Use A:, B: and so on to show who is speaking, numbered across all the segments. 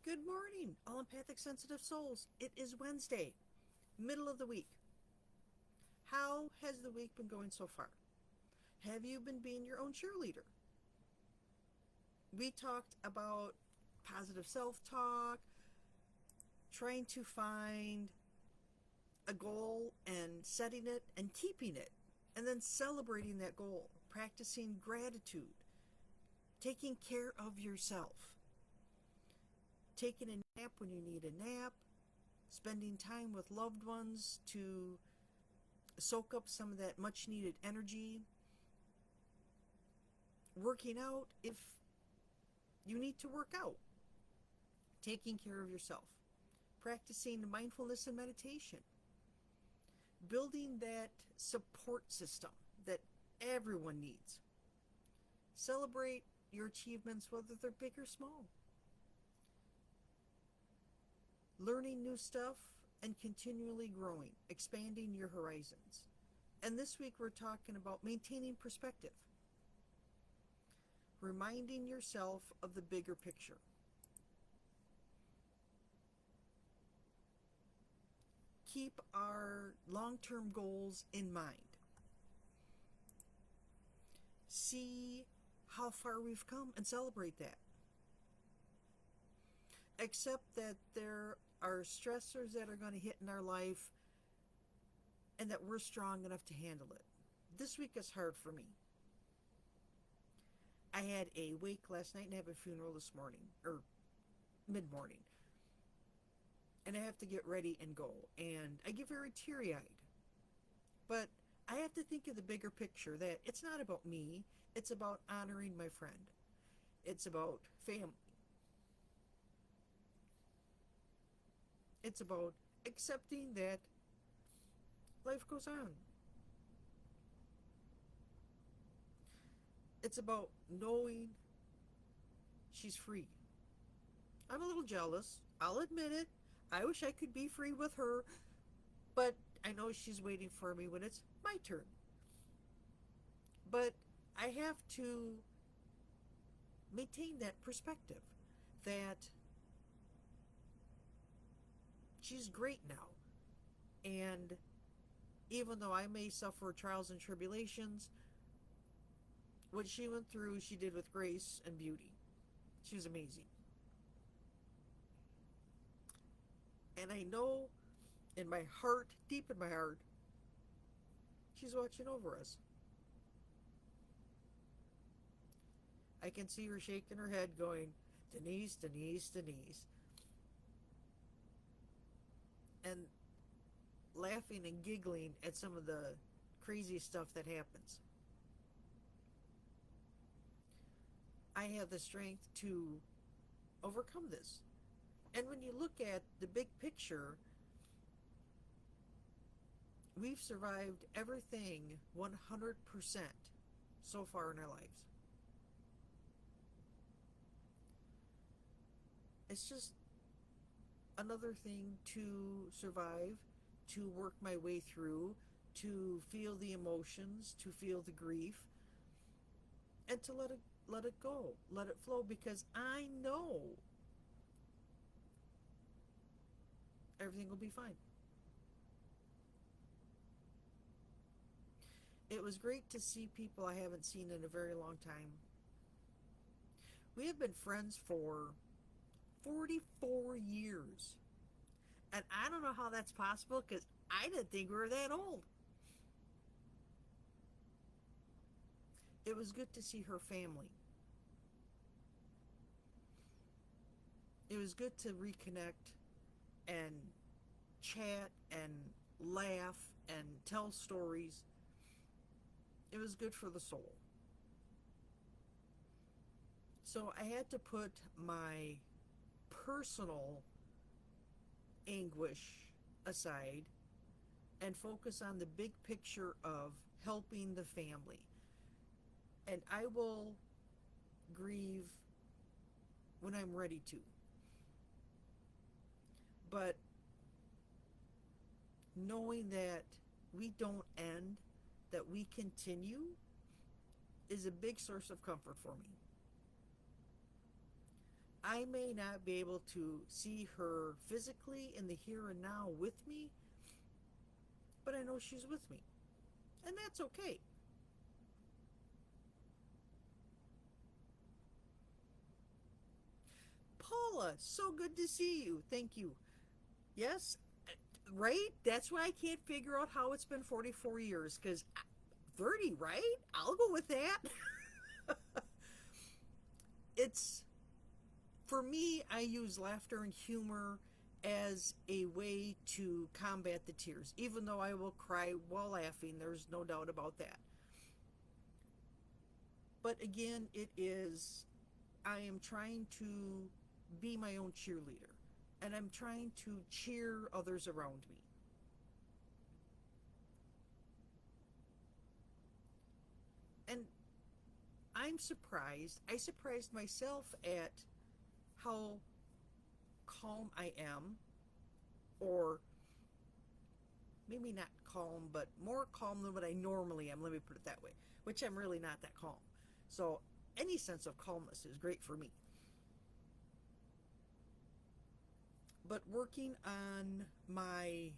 A: Good morning, all empathic sensitive souls. It is Wednesday, middle of the week. How has the week been going so far? Have you been being your own cheerleader? We talked about positive self talk, trying to find a goal and setting it and keeping it, and then celebrating that goal, practicing gratitude, taking care of yourself, taking a nap when you need a nap, spending time with loved ones to soak up some of that much needed energy, working out if you need to work out, taking care of yourself, practicing mindfulness and meditation, building that support system that everyone needs. Celebrate your achievements, whether they're big or small. Learning new stuff and continually growing, expanding your horizons. And this week we're talking about maintaining perspective, reminding yourself of the bigger picture. Keep our long-term goals in mind. See how far we've come and celebrate that. Accept that there are stressors that are going to hit in our life and that we're strong enough to handle it. This week is hard for me. I had a wake last night and I have a funeral this morning, or mid-morning. And I have to get ready and go. And I get very teary-eyed. But I have to think of the bigger picture, that it's not about me. It's about honoring my friend. It's about family. It's about accepting that life goes on. It's about knowing she's free. I'm a little jealous. I'll admit it. I wish I could be free with her, but I know she's waiting for me when it's my turn. But I have to maintain that perspective that she's great now. And even though I may suffer trials and tribulations, what she went through, she did with grace and beauty. She was amazing. And I know in my heart, deep in my heart, she's watching over us. I can see her shaking her head going, Denise, Denise, Denise. And laughing and giggling at some of the crazy stuff that happens. I have the strength to overcome this. And when you look at the big picture, we've survived everything 100% so far in our lives. It's just another thing to survive, to work my way through, to feel the emotions, to feel the grief, and to let it go, let it flow, because I know everything will be fine. It was great to see people I haven't seen in a very long time. We have been friends for 44 years. And I don't know how that's possible, because I didn't think we were that old. It was good to see her family. It was good to reconnect and chat and laugh and tell stories. It was good for the soul. So I had to put my personal anguish aside and focus on the big picture of helping the family. And I will grieve when I'm ready to. But knowing that we don't end, that we continue, is a big source of comfort for me. I may not be able to see her physically in the here and now with me, but I know she's with me. And that's okay. Paula, so good to see you. Thank you. Yes, right? That's why I can't figure out how it's been 44 years, because 30, right? I'll go with that. It's, for me, I use laughter and humor as a way to combat the tears, even though I will cry while laughing. There's no doubt about that. But again, it is, I am trying to be my own cheerleader, and I'm trying to cheer others around me. And I'm surprised. I surprised myself at how calm I am, or maybe not calm, but more calm than what I normally am. Let me put it that way, which I'm really not that calm. So any sense of calmness is great for me. But working on my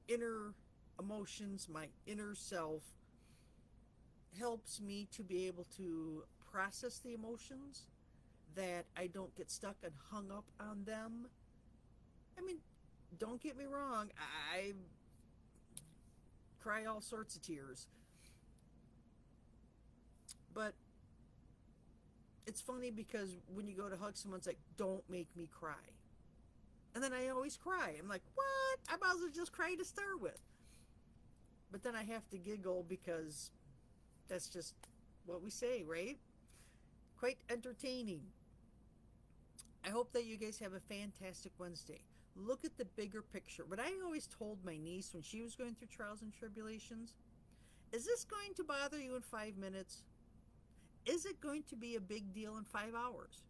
A: inner emotions, my inner self, helps me to be able to process the emotions, that I don't get stuck and hung up on them. I mean, don't get me wrong, I cry all sorts of tears. But it's funny because when you go to hug someone, it's like, don't make me cry. And then I always cry. I'm like, what? I might as well just cry to start with. But then I have to giggle because that's just what we say, right? Quite entertaining. I hope that you guys have a fantastic Wednesday. Look at the bigger picture. What I always told my niece when she was going through trials and tribulations, is this going to bother you in 5 minutes? Is it going to be a big deal in 5 hours?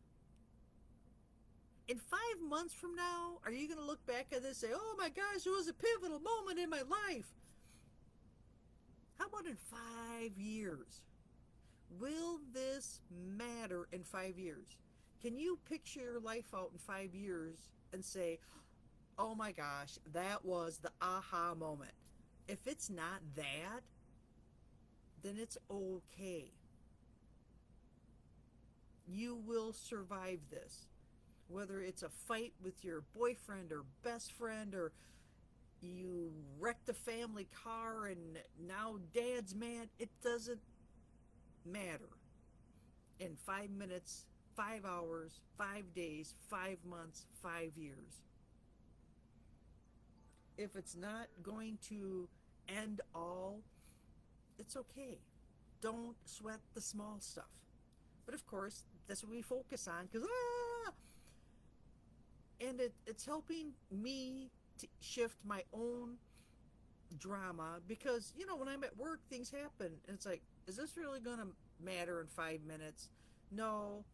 A: In 5 months from now, are you going to look back at this and say, oh my gosh, it was a pivotal moment in my life? How about in 5 years? Will this matter in 5 years? Can you picture your life out in 5 years and say, oh my gosh, that was the aha moment? If it's not that, then it's okay. You will survive this. Whether it's a fight with your boyfriend or best friend, or you wrecked the family car and now dad's mad, it doesn't matter. In 5 minutes, 5 hours, 5 days, 5 months, 5 years. If it's not going to end all, it's okay. Don't sweat the small stuff. But of course, that's what we focus on, because and it's helping me to shift my own drama, because when I'm at work, things happen and it's like, is this really going to matter in 5 minutes? No,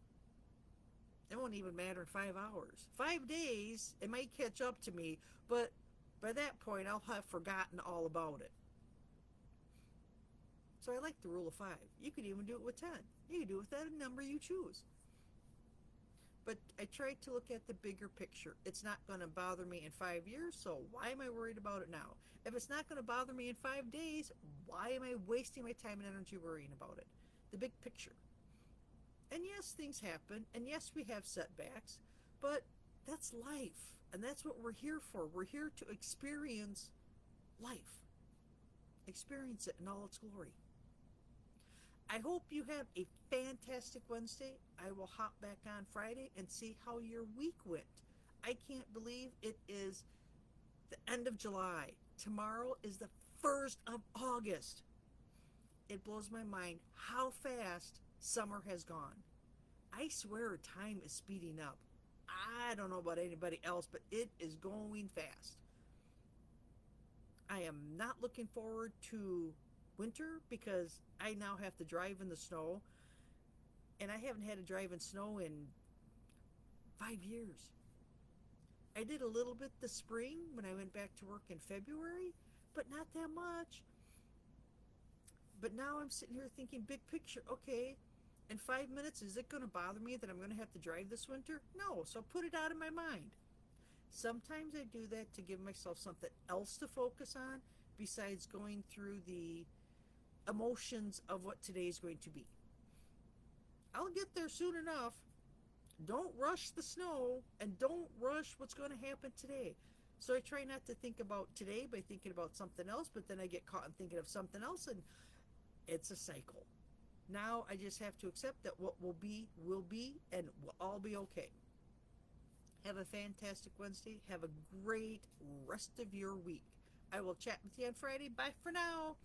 A: it won't even matter in 5 hours. 5 days, it might catch up to me, but by that point I'll have forgotten all about it. So I like the rule of 5. You could even do it with 10. You can do it with that number you choose. But I try to look at the bigger picture. It's not going to bother me in 5 years, so why am I worried about it now? If it's not going to bother me in 5 days, why am I wasting my time and energy worrying about it? The big picture. And yes, things happen, and yes, we have setbacks, but that's life, and that's what we're here for. We're here to experience life. Experience it in all its glory. I hope you have a fantastic Wednesday. I will hop back on Friday and see how your week went. I can't believe it is the end of July. Tomorrow is the 1st of August. It blows my mind how fast summer has gone. I swear time is speeding up. I don't know about anybody else, but it is going fast. I am not looking forward to winter because I now have to drive in the snow, and I haven't had to drive in snow in 5 years. I did a little bit this spring when I went back to work in February, but not that much. But now I'm sitting here thinking big picture. Okay, In 5 minutes, is it going to bother me that I'm going to have to drive this winter? No, so put it out of my mind. Sometimes I do that to give myself something else to focus on besides going through the emotions of what today is going to be. I'll get there soon enough. Don't rush the snow and don't rush what's going to happen today. So I try not to think about today by thinking about something else, but then I get caught in thinking of something else, and it's a cycle. Now I just have to accept that what will be, and we'll all be okay. Have a fantastic Wednesday. Have a great rest of your week. I will chat with you on Friday. Bye for now.